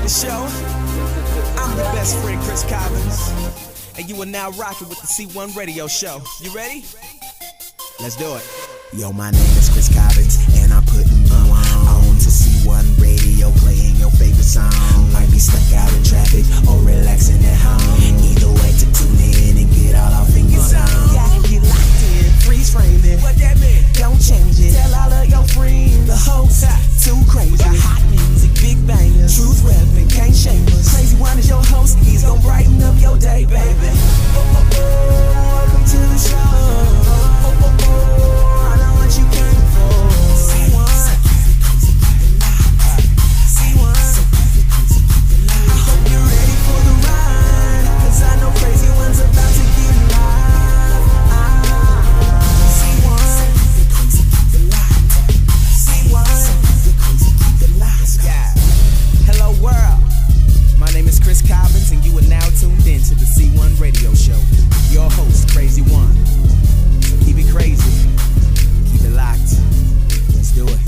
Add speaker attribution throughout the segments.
Speaker 1: the show. I'm your best friend, Chris Collins, and you are now rocking with the C1 Radio Show. You ready? Let's do it.
Speaker 2: Yo, my name is Chris Collins, and I'm putting you on to C1 Radio, playing your favorite song. Might be stuck out in traffic or relaxing at home. Either way, to tune in and get all our fingers on.
Speaker 1: Yeah, you locked in, freeze framing. What that mean? Don't change it. Tell all of your friends. The host, too crazy. Hot music, big bangers. Truth rapping, can't shame us. Crazy One is your host. He's gonna brighten up your day, baby. Welcome to the show. I know what you came for. C1. C1. I hope you're ready for the ride, 'cause I know Crazy One's about to get live. C1. C1. Yeah. Hello world. My name is Chris Collins, and you are now tuned in to the C1 Radio Show. Your host, Crazy One. So keep it crazy. Keep it locked. Let's do it.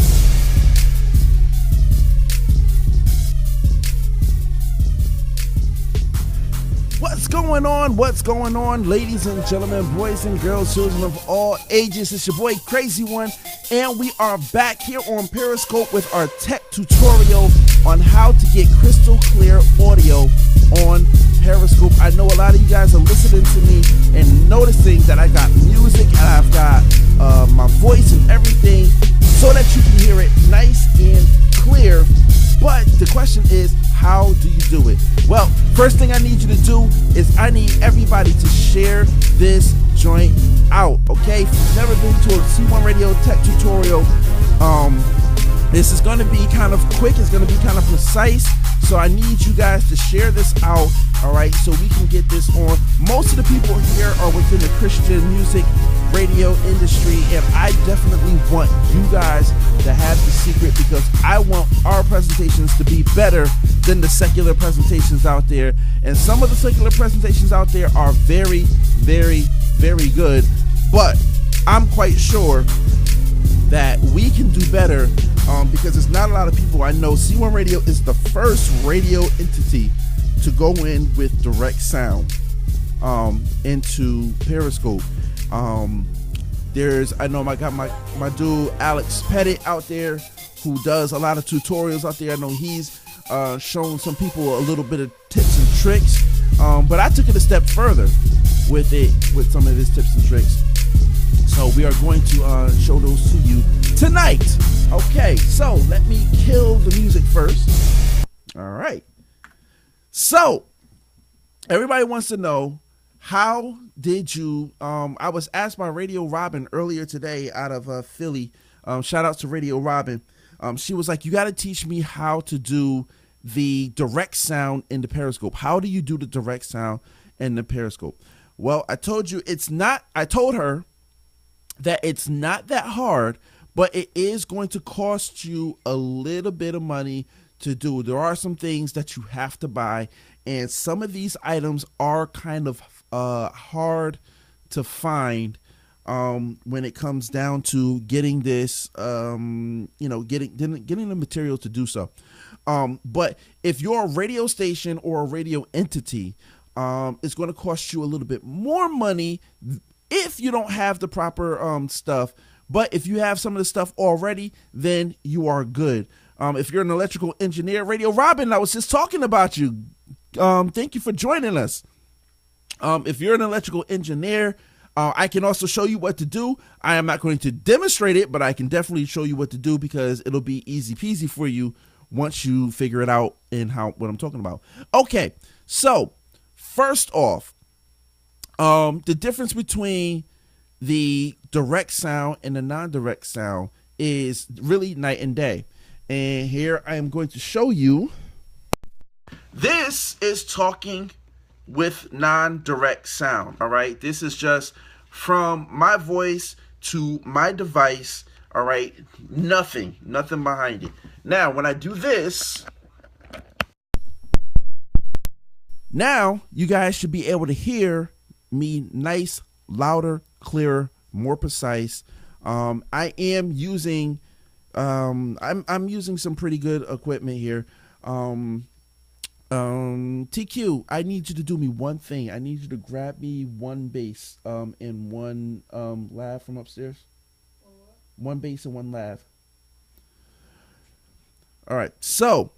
Speaker 3: What's going on? What's going on, ladies and gentlemen, boys and girls, children of all ages? It's your boy Crazy One, and we are back here on Periscope with our tech tutorial on how to get crystal clear audio on Periscope. I know a lot of you guys are listening to me and noticing that I got music and I've got my voice and everything so that you can hear it nice and clear. But the question is, how do you do it? Well, first thing I need you to do is I need everybody to share this joint out, okay? If you've never been to a C1 Radio tech tutorial, this is going to be kind of quick. It's going to be kind of precise. So I need you guys to share this out, all right, so we can get this on. Most of the people here are within the Christian music radio industry, and I definitely want you guys to have the secret, because I want our presentations to be better than the secular presentations out there. And some of the secular presentations out there are very, very, very good, but I'm quite sure that we can do better, because there's not a lot of people. I know C1 Radio is the first radio entity to go in with direct sound into Periscope. I know I got my dude Alex Pettit out there who does a lot of tutorials out there. I know he's shown some people a little bit of tips and tricks, but I took it a step further with some of his tips and tricks. So we are going to show those to you tonight. Okay, so let me kill the music first. All right. So everybody wants to know, how did you, I was asked by Radio Robin earlier today out of Philly. Shout out to Radio Robin. She was like, you got to teach me how to do the direct sound in the Periscope. How do you do the direct sound in the Periscope? Well, I told her that it's not that hard, but it is going to cost you a little bit of money to do. There are some things that you have to buy, and some of these items are kind of hard to find when it comes down to getting this, getting the material to do so. But if you're a radio station or a radio entity, it's going to cost you a little bit more money if you don't have the proper stuff. But if you have some of the stuff already, then you are good. If you're an electrical engineer, Radio Robin, I was just talking about you. Thank you for joining us. If you're an electrical engineer, I can also show you what to do. I am not going to demonstrate it, but I can definitely show you what to do, because it'll be easy peasy for you once you figure it out and what I'm talking about. Okay, so first off, the difference between the direct sound and the non-direct sound is really night and day. And here I am going to show you. This is talking with non-direct sound, all right? This is just from my voice to my device, all right? Nothing behind it. Now, when I do this, now you guys should be able to hear me nice, louder, clearer, more precise. I am using I'm using some pretty good equipment here. TQ, I need you to do me one thing. I need you to grab me one bass and one lav from upstairs. One bass and one lav. All right, so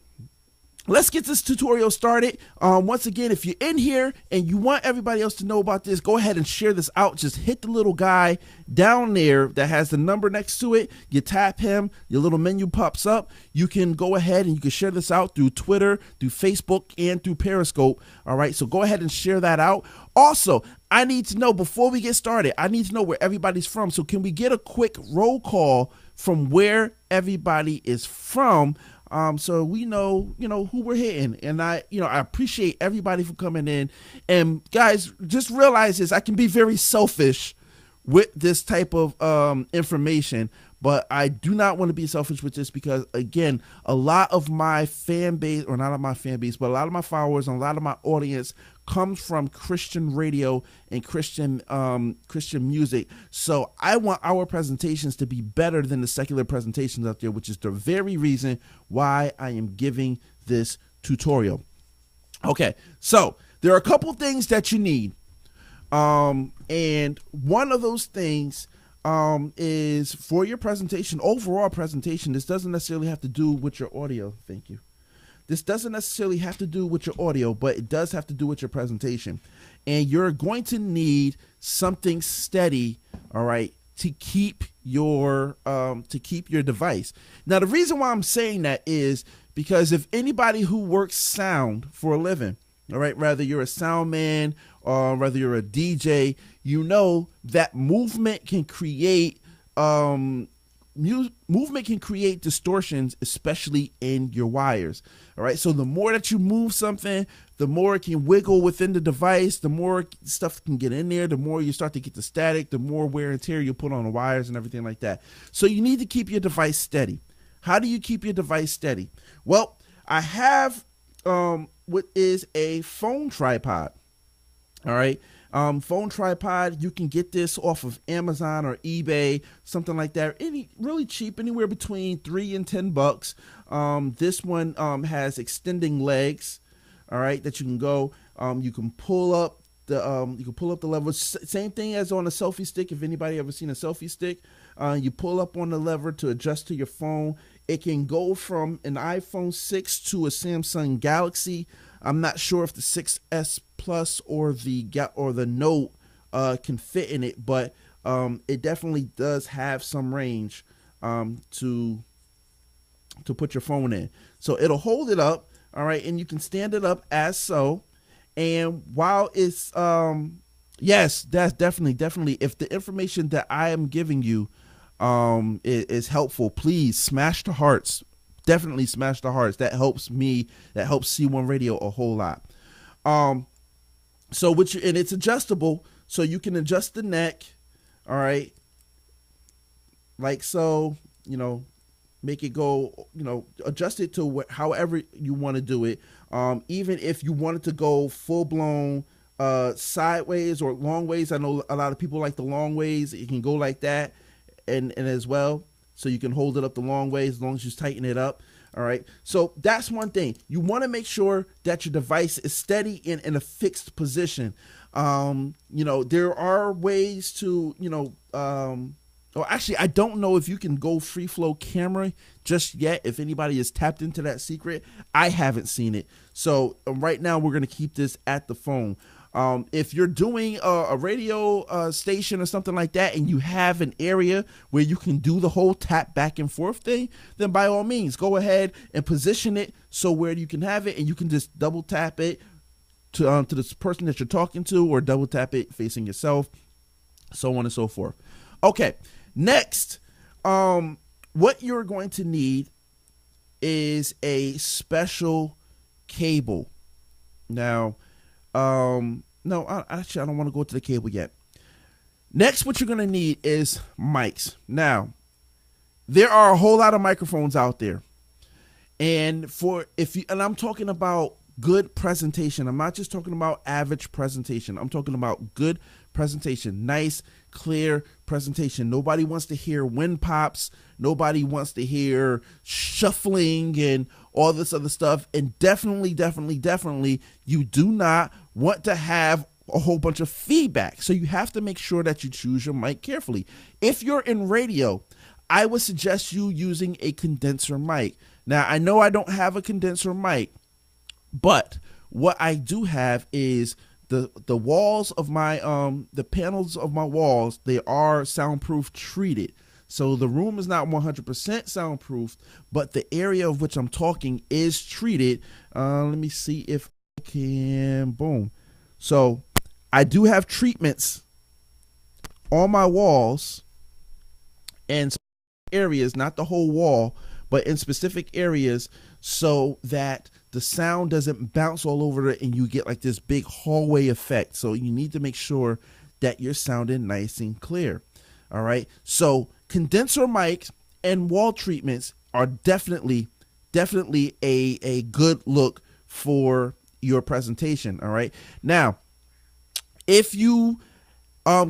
Speaker 3: let's get this tutorial started. Once again, if you're in here and you want everybody else to know about this, go ahead and share this out. Just hit the little guy down there that has the number next to it. You tap him, your little menu pops up. You can go ahead and you can share this out through Twitter, through Facebook, and through Periscope. All right, so go ahead and share that out. Also, I need to know, before we get started, I need to know where everybody's from. So can we get a quick roll call from where everybody is from? So we know, who we're hitting. And I appreciate everybody for coming in. And guys, just realize this, I can be very selfish with this type of information, but I do not want to be selfish with this because, again, a lot of my fan base, or not of my fan base, but a lot of my followers and a lot of my audience comes from Christian radio and Christian music. So I want our presentations to be better than the secular presentations out there, which is the very reason why I am giving this tutorial. Okay, so there are a couple things that you need. And one of those things is for your presentation, overall presentation. This doesn't necessarily have to do with your audio. Thank you. This doesn't necessarily have to do with your audio, but it does have to do with your presentation. And you're going to need something steady, all right, to keep your device. Now, the reason why I'm saying that is because if anybody who works sound for a living, all right, whether you're a sound man or whether you're a DJ, you know that movement can create distortions, especially in your wires. All right, so the more that you move something, the more it can wiggle within the device, the more stuff can get in there, the more you start to get the static, the more wear and tear you put on the wires and everything like that. So you need to keep your device steady. How do you keep your device steady? Well, I have what is a phone tripod. All right. Phone tripod, you can get this off of Amazon or eBay, something like that. Really cheap, anywhere between $3 and $10. This one has extending legs, all right, that you can go. You can pull up the lever. Same thing as on a selfie stick. If anybody ever seen a selfie stick, you pull up on the lever to adjust to your phone. It can go from an iPhone 6 to a Samsung Galaxy. I'm not sure if the 6S Plus or the Note can fit in it, but it definitely does have some range to put your phone in. So it'll hold it up, all right, and you can stand it up as so. And while it's yes, that's definitely if the information that I am giving you is helpful, please smash the hearts. Definitely smash the hearts. That helps me. That helps C1 Radio a whole lot. And it's adjustable, so you can adjust the neck. All right, like so. Make it go. Adjust it to however you want to do it. Even if you wanted to go full blown sideways or long ways. I know a lot of people like the long ways. It can go like that, and as well. So you can hold it up the long way as long as you tighten it up. All right. So that's one thing. You want to make sure that your device is steady in a fixed position. There are ways to, actually, I don't know if you can go free flow camera just yet. If anybody has tapped into that secret, I haven't seen it. So right now we're going to keep this at the phone. If you're doing a radio station or something like that and you have an area where you can do the whole tap back and forth thing, then by all means, go ahead and position it so where you can have it and you can just double tap it to this person that you're talking to, or double tap it facing yourself, so on and so forth. Okay, next, what you're going to need is a special cable. Now, actually, I don't want to go to the cable yet. Next, what you're going to need is mics. Now, there are a whole lot of microphones out there. And I'm talking about good presentation. I'm not just talking about average presentation. I'm talking about good presentation, nice, clear presentation. Nobody wants to hear wind pops. Nobody wants to hear shuffling and all this other stuff. And definitely, you do not want to have a whole bunch of feedback. So you have to make sure that you choose your mic carefully. If you're in radio, I would suggest you using a condenser mic. Now, I know I don't have a condenser mic, but what I do have is the walls of my the panels of my walls, they are soundproof treated. So the room is not 100% soundproof, but the area of which I'm talking is treated. Let me see if I can, boom. So I do have treatments on my walls and areas, not the whole wall, but in specific areas, so that the sound doesn't bounce all over it and you get like this big hallway effect. So you need to make sure that you're sounding nice and clear. All right. So condenser mics and wall treatments are definitely a good look for your presentation. All right. Now, if you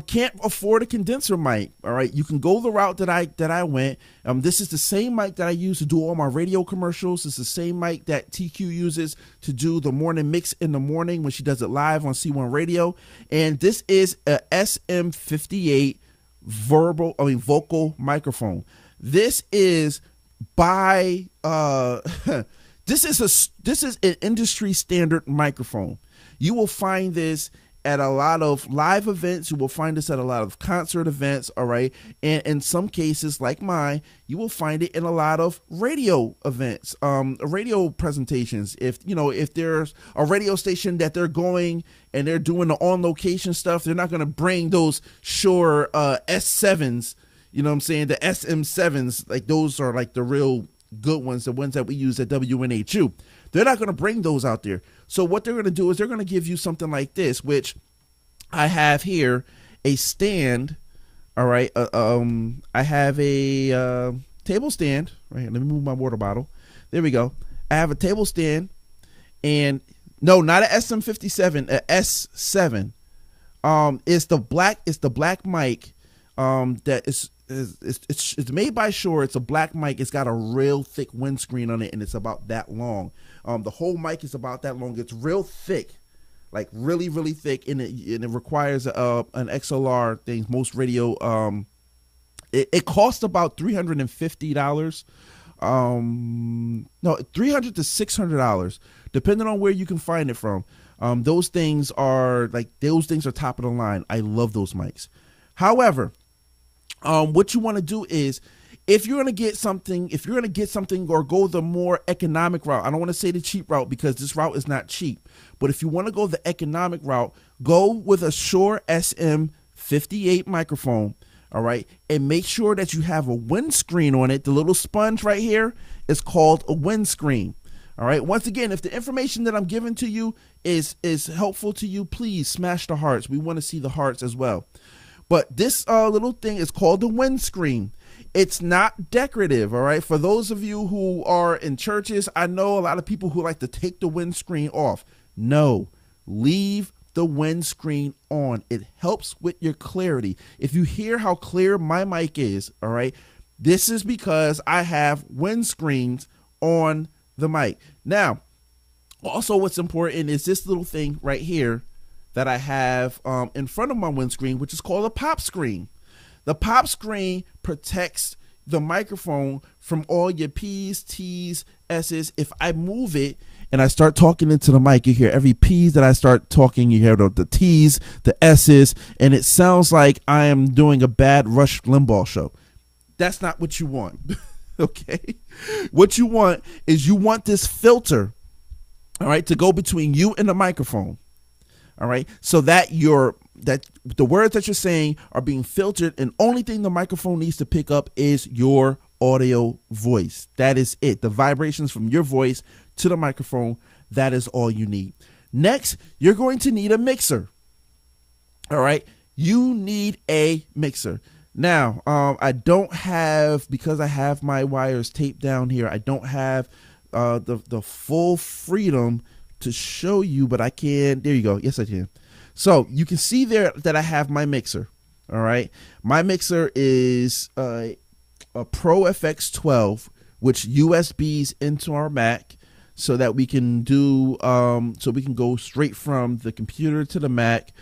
Speaker 3: can't afford a condenser mic, all right, you can go the route that I went. This is the same mic that I use to do all my radio commercials. It's the same mic that TQ uses to do the morning mix in the morning when she does it live on C1 Radio. And this is a SM58 vocal microphone. This is by this is an industry standard microphone. You will find this at a lot of live events. You will find this at a lot of concert events. All right. And in some cases like mine, you will find it in a lot of radio events, radio presentations. If there's a radio station that they're going and they're doing the on location stuff, they're not going to bring those Shure S7s, you know what I'm saying? The SM7s, like those are like the real good ones, the ones that we use at WNHU. They're not going to bring those out there. So what they're going to do is they're going to give you something like this, which I have here, a stand. All right. I have a table stand. Right. Let me move my water bottle. There we go. I have a table stand, and no, not an SM57, a S7. It's the black mic. That is. It's made by Shure. It's a black mic. It's got a real thick windscreen on it, and it's about that long. The whole mic is about that long. It's real thick, like really thick, and it requires an XLR thing. Most radio, it costs about $350. No, $300 to $600, depending on where you can find it from. Those things are top of the line. I love those mics. However, what you want to do is, if you're going to get something or go the more economic route, I don't want to say the cheap route because this route is not cheap, but if you want to go the economic route, go with a Shure SM58 microphone. All right. And make sure that you have a windscreen on it. The little sponge right here is called a windscreen. All right. Once again, if the information that I'm giving to you is helpful to you, please smash the hearts. We want to see the hearts as well. But this little thing is called the windscreen. It's not decorative, all right? For those of you who are in churches, I know a lot of people who like to take the windscreen off. No, leave the windscreen on. It helps with your clarity. If you hear how clear my mic is, all right, this is because I have windscreens on the mic. Now, also what's important is this little thing right here that I have in front of my windscreen, which is called a pop screen. The pop screen protects the microphone from all your P's, T's, S's. If I move it and I start talking into the mic, you hear every P that I start talking, you hear the T's, the S's, and it sounds like I am doing a bad Rush Limbaugh show. That's not what you want, okay? What you want is this filter, all right, to go between you and the microphone. All right, so that the words that you're saying are being filtered, and only thing the microphone needs to pick up is your audio voice. That is it. The vibrations from your voice to the microphone, that is all you need. Next, you're going to need a mixer. All right, you need a mixer. Now, I don't have, because I have my wires taped down here, I don't have the full freedom to show you, but I can. There you go. Yes, I can. So you can see there that I have my mixer. All right. My mixer is a Pro FX12 which USBs into our Mac, so that we can do so we can go straight from the computer to the Mac.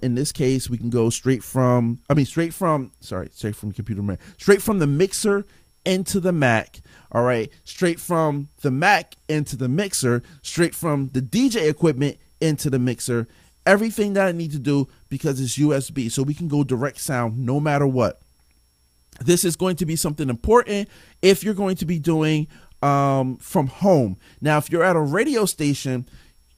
Speaker 3: In this case, we can go straight from the computer, straight from the mixer into the Mac. All right, straight from the Mac into the mixer, straight from the DJ equipment into the mixer. Everything that I need to do, because it's USB, so we can go direct sound no matter what. This is going to be something important if you're going to be doing from home. Now, if you're at a radio station,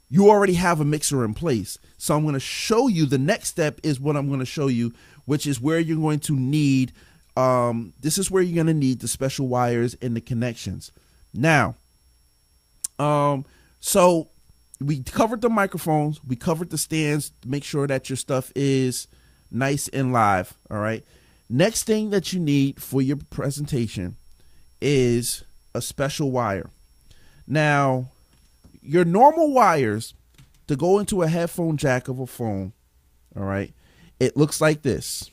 Speaker 3: you already have a mixer in place. So I'm going to show you, the next step is what I'm going to show you, which is where you're going to need, this is where you're going to need the special wires and the connections. Now, so we covered the microphones, we covered the stands to make sure that your stuff is nice and live. All right. Next thing that you need for your presentation is a special wire. Now, your normal wires to go into a headphone jack of a phone, all right, it looks like this.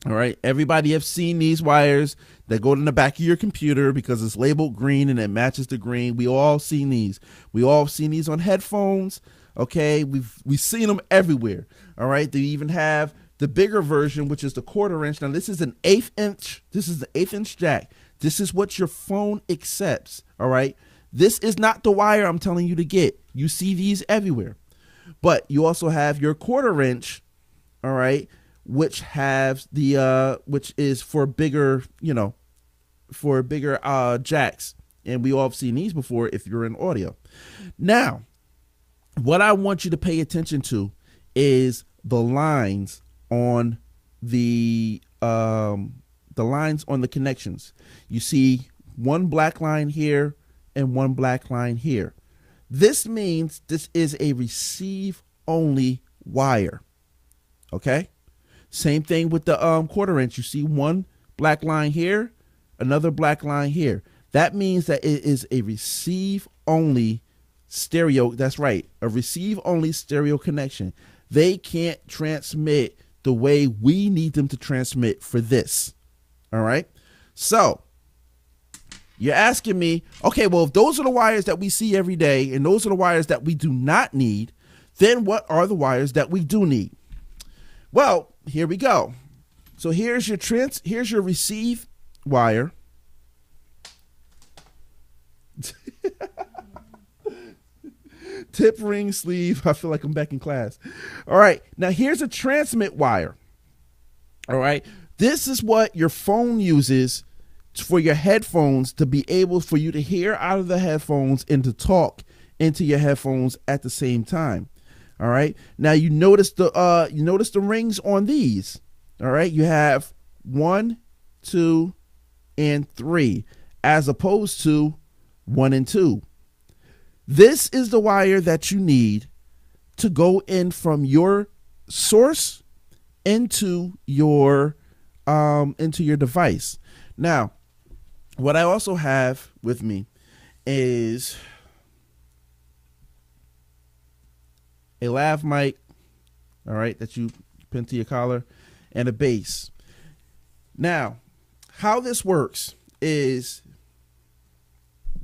Speaker 3: All right, everybody have seen these wires that go in the back of your computer because it's labeled green and it matches the green. We all seen these. We all seen these on headphones. Okay, we've seen them everywhere. All right, they even have the bigger version, which is the 1/4 inch. Now this is an 1/8 inch. This is the 1/8 inch jack. This is what your phone accepts. All right, this is not the wire I'm telling you to get. You see these everywhere, but you also have your 1/4 inch. All right, which has the which is for bigger, for bigger jacks, and we all have seen these before if you're in audio. Now, what I want you to pay attention to is the lines on the lines on the connections. You see one black line here and one black line here. This means this is a receive only wire. Okay. Same thing with the 1/4 inch. You see one black line here, another black line here. That means that it is a receive only stereo. That's right, a receive only stereo connection. They can't transmit the way we need them to transmit for this. All right. So you're asking me, okay, well, if those are the wires that we see every day and those are the wires that we do not need, then what are the wires that we do need? Well, here we go. So here's your receive wire. Tip, ring, sleeve. I feel like I'm back in class. All right. Now here's a transmit wire. All right. This is what your phone uses for your headphones to be able for you to hear out of the headphones and to talk into your headphones at the same time. All right. Now you notice the rings on these. All right. You have 1, 2, and 3 as opposed to 1 and 2. This is the wire that you need to go in from your source into your device. Now, what I also have with me is a lav mic, all right, that you pin to your collar, and a bass. Now, how this works is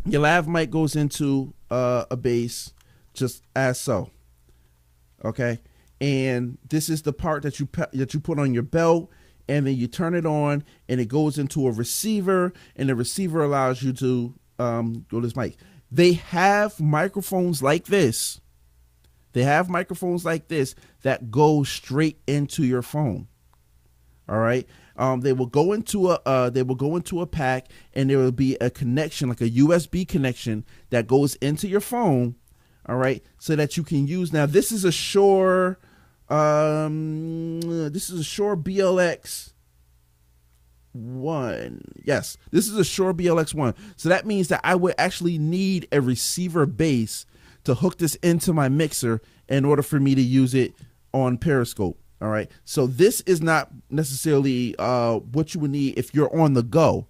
Speaker 3: your lav mic goes into a bass just as so. Okay, and this is the part that you put on your belt, and then you turn it on, and it goes into a receiver, and the receiver allows you to go to this mic. They have microphones like this. They have microphones like this that go straight into your phone. All right. They will go into a pack, and there will be a connection, like a USB connection that goes into your phone. All right, so that you can use. Now this is a Shure BLX 1. Yes, this is a Shure BLX 1. So that means that I would actually need a receiver base to hook this into my mixer in order for me to use it on Periscope. All right. So this is not necessarily what you would need if you're on the go.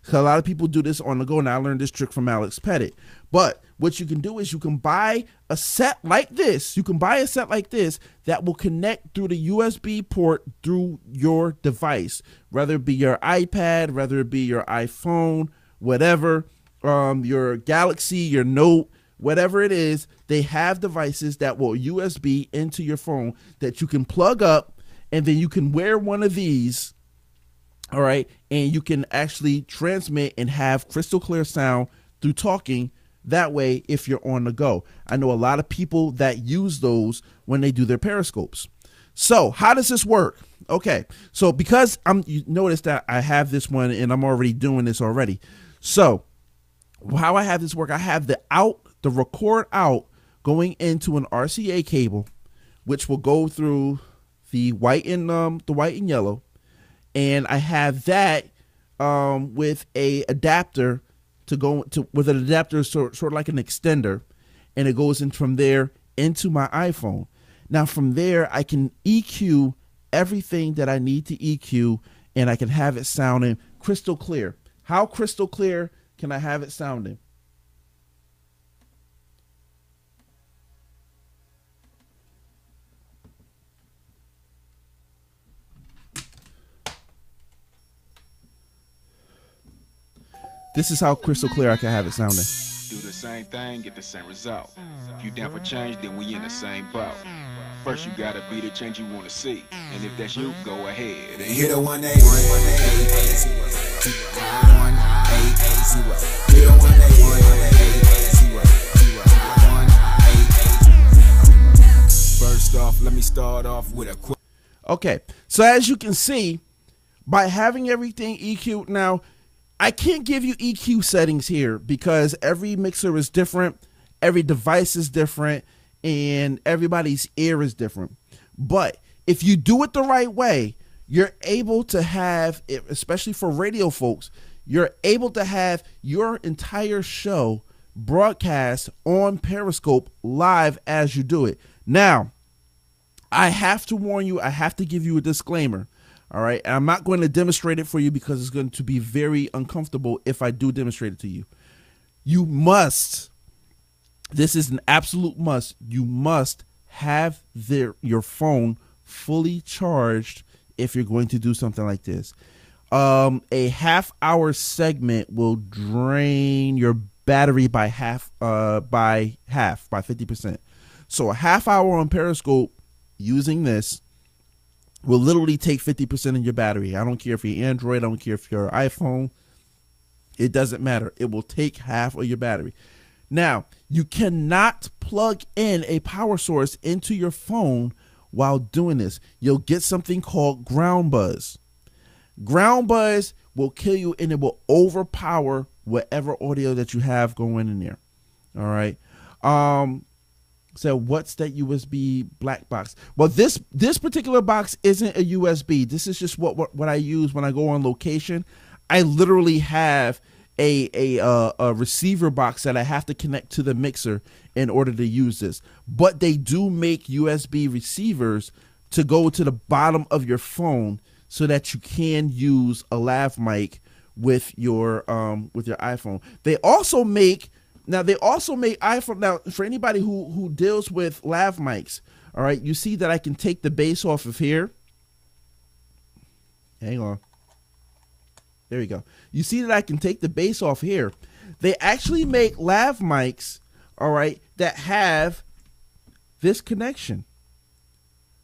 Speaker 3: So a lot of people do this on the go. And I learned this trick from Alex Pettit. But what you can do is you can buy a set like this. You can buy a set like this that will connect through the USB port through your device, whether it be your iPad, whether it be your iPhone, whatever, your Galaxy, your Note, whatever it is, they have devices that will USB into your phone that you can plug up, and then you can wear one of these, all right, and you can actually transmit and have crystal clear sound through talking that way if you're on the go. I know a lot of people that use those when they do their Periscopes. So how does this work? Okay, so because you notice that I have this one and I'm already doing this already. So how I have this work, I have the record out going into an RCA cable, which will go through the white and yellow, and I have that with a adapter with an adapter sort of like an extender, and it goes in from there into my iPhone. Now from there I can EQ everything that I need to EQ, and I can have it sounding crystal clear. How crystal clear can I have it sounding? This is how crystal clear I can have it sounding.
Speaker 4: Do the same thing, get the same result. If you down for change, then we in the same boat. First you gotta be the change you wanna see, and if that's you, go ahead and
Speaker 2: hit a 180. First off, let me start off with a quick.
Speaker 3: Okay, so as you can see, by having everything EQ'd now, I can't give you EQ settings here because every mixer is different, every device is different, and everybody's ear is different. But if you do it the right way, you're able to have, especially for radio folks, you're able to have your entire show broadcast on Periscope live as you do it. Now, I have to warn you, I have to give you a disclaimer. All right, and I'm not going to demonstrate it for you because it's going to be very uncomfortable if I do demonstrate it to you. You must, this is an absolute must, you must have your phone fully charged if you're going to do something like this. A half-hour segment will drain your battery by 50%. So a half hour on Periscope using this will literally take 50% of your battery. I don't care if you're Android, I don't care if you're iPhone. It doesn't matter. It will take half of your battery. Now, you cannot plug in a power source into your phone while doing this. You'll get something called ground buzz. Ground buzz will kill you, and it will overpower whatever audio that you have going in there. All right. So what's that USB black box? Well, this particular box isn't a USB. This is just what I use when I go on location. I literally have a receiver box that I have to connect to the mixer in order to use this. But they do make USB receivers to go to the bottom of your phone so that you can use a lav mic with your iPhone. They also make iPhone. Now, for anybody who deals with lav mics, all right, you see that I can take the bass off of here. Hang on. There we go. You see that I can take the bass off here. They actually make lav mics, all right, that have this connection.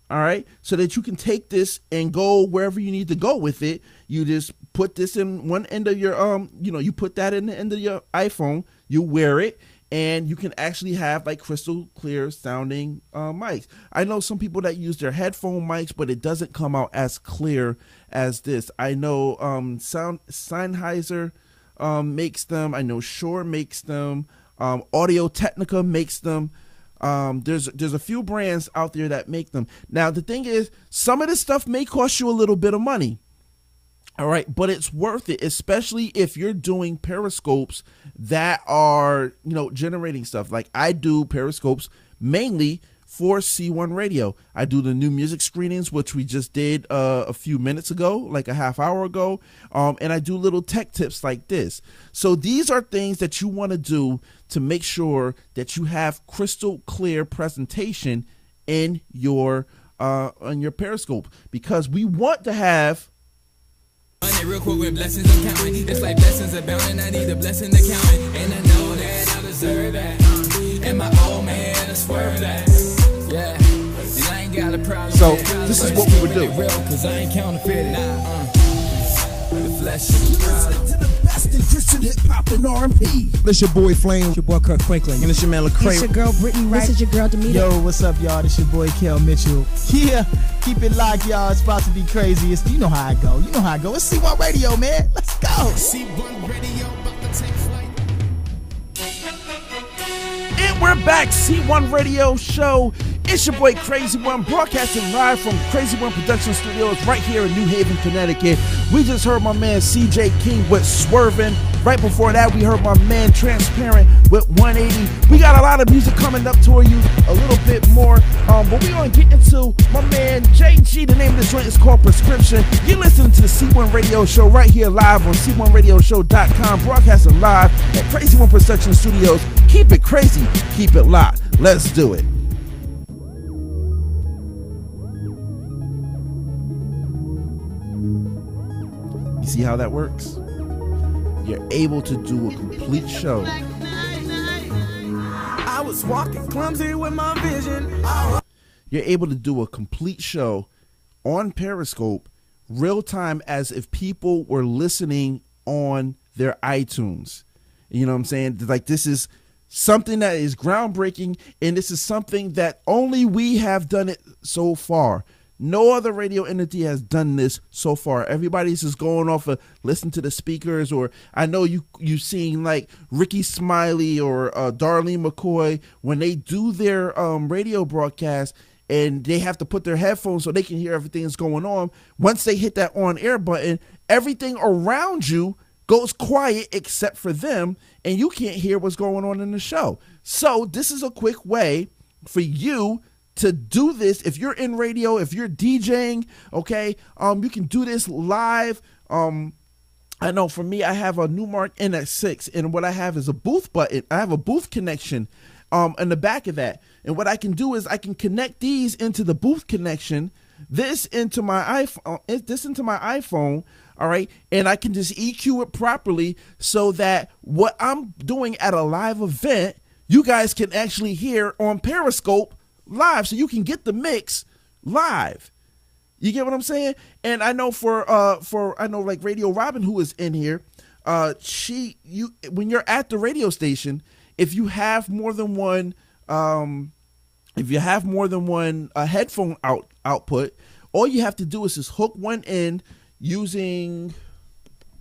Speaker 3: All right, so that you can take this and go wherever you need to go with it. You just put this in one end of your you put that in the end of your iPhone, you wear it, and you can actually have like crystal clear sounding mics. I know some people that use their headphone mics, but it doesn't come out as clear as this. I know Sennheiser makes them. I know Shure makes them. Audio Technica makes them. There's a few brands out there that make them. Now, the thing is, some of this stuff may cost you a little bit of money. All right, but it's worth it, especially if you're doing Periscopes that are, generating stuff. Like I do Periscopes mainly for C1 Radio. I do the new music screenings, which we just did a few minutes ago, like a half hour ago. And I do little tech tips like this. So these are things that you want to do to make sure that you have crystal clear presentation in your Periscope, because we want to have
Speaker 5: real quick when blessings are counting. It's like blessings abounding, I need a blessing to count it. And I know that I deserve that. And my old man is swerve that. Yeah. And I ain't got a problem.
Speaker 3: So this is what we would do.
Speaker 5: Cause I ain't counterfeited. The flesh is
Speaker 2: Listen to the best in Christian hip hop and R&B.
Speaker 6: This your boy Flame.
Speaker 7: It's your boy Kirk Franklin.
Speaker 6: And it's your man Lecrae.
Speaker 7: It's your girl Brittany Wright.
Speaker 8: This is your girl Demeter.
Speaker 9: Yo, what's up, y'all? This your boy Kel Mitchell. Yeah, keep it locked, y'all. It's about to be crazy. You know how I go. You know how I go. It's C1 Radio, man. Let's go.
Speaker 2: C1 Radio about to take flight.
Speaker 3: And we're back, C1 Radio Show. It's your boy Crazy One, broadcasting live from Crazy One Production Studios right here in New Haven, Connecticut. We just heard my man CJ King with Swervin'. Right before that, we heard my man Transparent with 180. We got a lot of music coming up toward you, a little bit more. But we're going to get into my man JG. The name of the joint is called Prescription. You're listening to the C1 Radio Show right here live on C1radioshow.com, broadcasting live at Crazy One Production Studios. Keep it crazy, keep it locked. Let's do it. You see how that works? You're able to do a complete show.
Speaker 1: I was walking clumsy with my vision.
Speaker 3: You're able to do a complete show on Periscope, real time, as if people were listening on their iTunes. You know what I'm saying? Like, this is something that is groundbreaking, and this is something that only we have done it so far. No other radio entity has done this so far. Everybody's just going off of listen to the speakers, or I know you seen like Ricky Smiley or Darlene McCoy when they do their radio broadcast and they have to put their headphones so they can hear everything that's going on. Once they hit that on air button, everything around you goes quiet except for them, and you can't hear what's going on in the show. So this is a quick way for you to do this. If you're in radio, if you're DJing, okay, you can do this live. I know for me, I have a Newmark NX6, and what I have is a booth button. I have a booth connection in the back of that. And what I can do is I can connect these into the booth connection, this into my iPhone, all right, and I can just EQ it properly so that what I'm doing at a live event, you guys can actually hear on Periscope live, so you can get the mix live. You get what I'm saying? And I know for I know like Radio Robin, who is in here, when you're at the radio station, if you have more than one headphone output, all you have to do is just hook one end using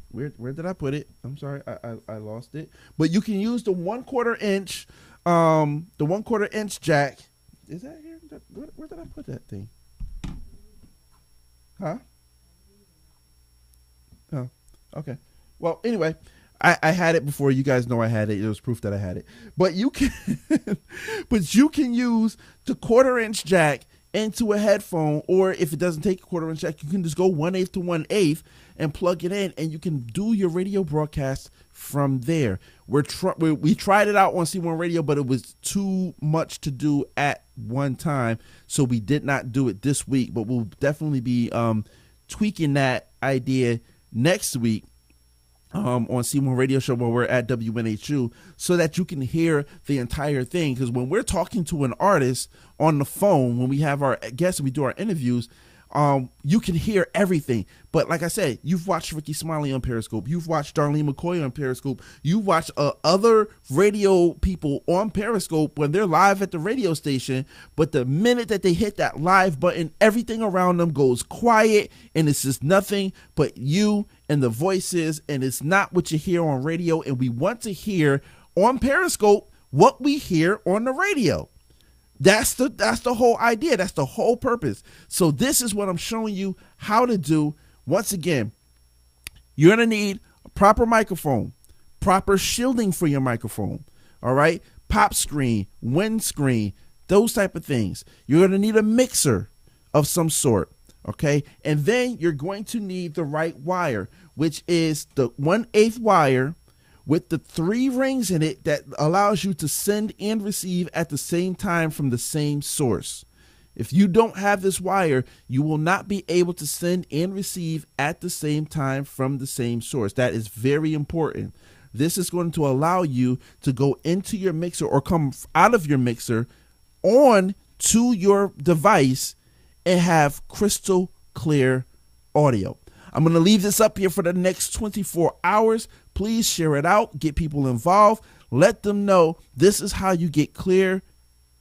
Speaker 3: where did I put it? I'm sorry, I lost it. But you can use the 1/4 inch jack. Is that here? Where did I put that thing? Huh? Oh, okay. Well, anyway, I had it before. You guys know I had it. It was proof that I had it. But you can, you can use the 1/4 inch jack into a headphone, or if it doesn't take a 1/4 inch jack, you can just go 1/8 to 1/8 and plug it in, and you can do your radio broadcast from there. We tried it out on C1 Radio, but it was too much to do at one time, so we did not do it this week. But we'll definitely be tweaking that idea next week on C1 Radio Show when we're at WNHU, so that you can hear the entire thing. Because when we're talking to an artist on the phone, when we have our guests and we do our interviews, you can hear everything. But like I said, you've watched Ricky Smiley on Periscope. You've watched Darlene McCoy on Periscope. You watch other radio people on Periscope when they're live at the radio station. But the minute that they hit that live button, everything around them goes quiet, and it's just nothing but you and the voices, and it's not what you hear on radio. And we want to hear on Periscope what we hear on the radio. That's the whole idea. That's the whole purpose. So this is what I'm showing you how to do. Once again, you're going to need a proper microphone, proper shielding for your microphone, all right? Pop screen, windscreen, those type of things. You're going to need a mixer of some sort, okay? And then you're going to need the right wire, which is the 1/8 wire with the 3 rings in it that allows you to send and receive at the same time from the same source. If you don't have this wire, you will not be able to send and receive at the same time from the same source. That is very important. This is going to allow you to go into your mixer or come out of your mixer on to your device and have crystal clear audio. I'm going to leave this up here for the next 24 hours. Please share it out. Get people involved. Let them know this is how you get clear,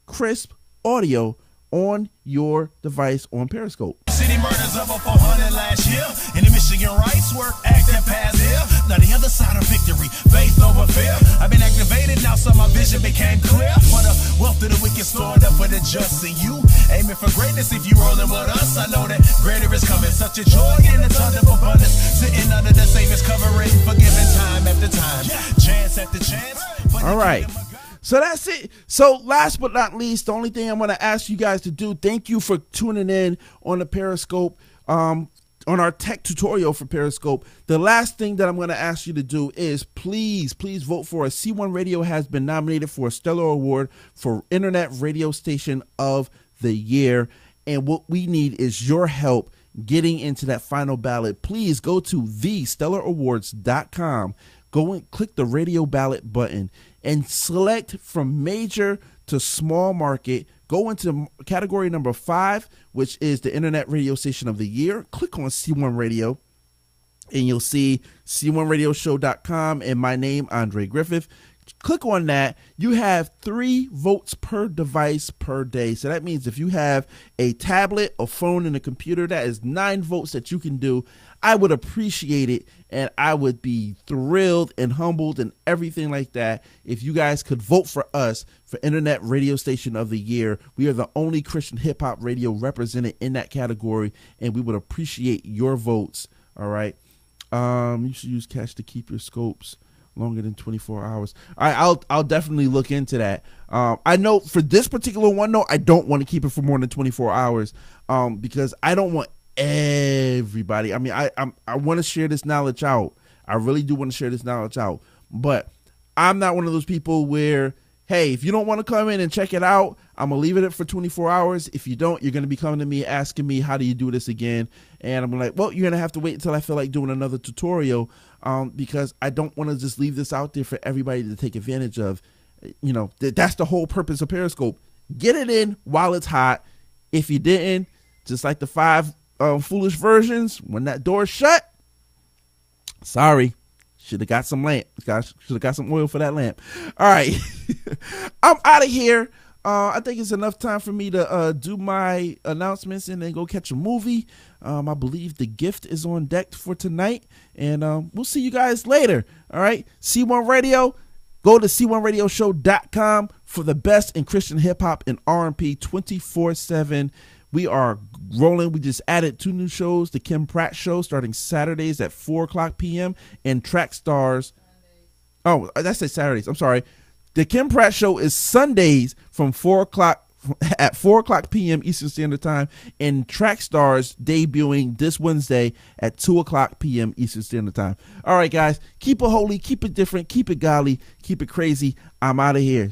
Speaker 3: crisp audio on your device on Periscope.
Speaker 6: City murders over 400 last year. And the Michigan rights work act that past here. Now the other side of victory, faith over fear. I've been activated now, so my vision became clear. For the wealth of the wicked stored up for the just. And you aiming for greatness if you rolling with us. I know that greater is coming. Such a joy in the ton of abundance. Sitting under the Savior's covering, forgiving time after time, chance after chance.
Speaker 3: All right. So that's it. So last but not least, the only thing I'm going to ask you guys to do, thank you for tuning in on the Periscope, on our tech tutorial for Periscope. The last thing that I'm going to ask you to do is please vote for us. C1 Radio has been nominated for a Stellar Award for Internet Radio Station of the Year. And what we need is your help getting into that final ballot. Please go to thestellarawards.com. Go and click the radio ballot button and select from major to small market. Go into category number 5, which is the Internet Radio Station of the Year. Click on C1 Radio and you'll see c1radioshow.com and my name, Andre Griffith. Click on that. You have 3 votes per device per day. So that means if you have a tablet, a phone, and a computer, that is 9 votes that you can do. I would appreciate it, and I would be thrilled and humbled and everything like that if you guys could vote for us for Internet Radio Station of the Year. We are the only Christian hip-hop radio represented in that category, and we would appreciate your votes. All right. You should use cash to keep your scopes longer than 24 hours. All right, I'll definitely look into that. I know for this particular one, though, I don't want to keep it for more than 24 hours because I don't want everybody. I mean, I want to share this knowledge out. I really do want to share this knowledge out. But I'm not one of those people where, hey, if you don't want to come in and check it out, I'm going to leave it for 24 hours. If you don't, you're going to be coming to me asking me, how do you do this again? And I'm like, well, you're going to have to wait until I feel like doing another tutorial because I don't want to just leave this out there for everybody to take advantage of. You know, that's the whole purpose of Periscope. Get it in while it's hot. If you didn't, just like the 5 foolish versions, when that door shut, sorry. Should have got some lamp. Should have got some oil for that lamp. All right. I'm out of here. I think it's enough time for me to do my announcements and then go catch a movie. I believe The Gift is on deck for tonight. And we'll see you guys later. All right. C1 Radio. Go to c1radioshow.com for the best in Christian hip-hop and R&B 24/7. We are rolling. We just added 2 new shows. The Kim Pratt Show starting Saturdays at 4:00 p.m. and Track Stars. Oh, that's Saturdays. I'm sorry. The Kim Pratt Show is Sundays from 4:00 p.m. Eastern Standard Time, and Track Stars debuting this Wednesday at 2:00 p.m. Eastern Standard Time. All right, guys. Keep it holy. Keep it different. Keep it godly. Keep it crazy. I'm out of here.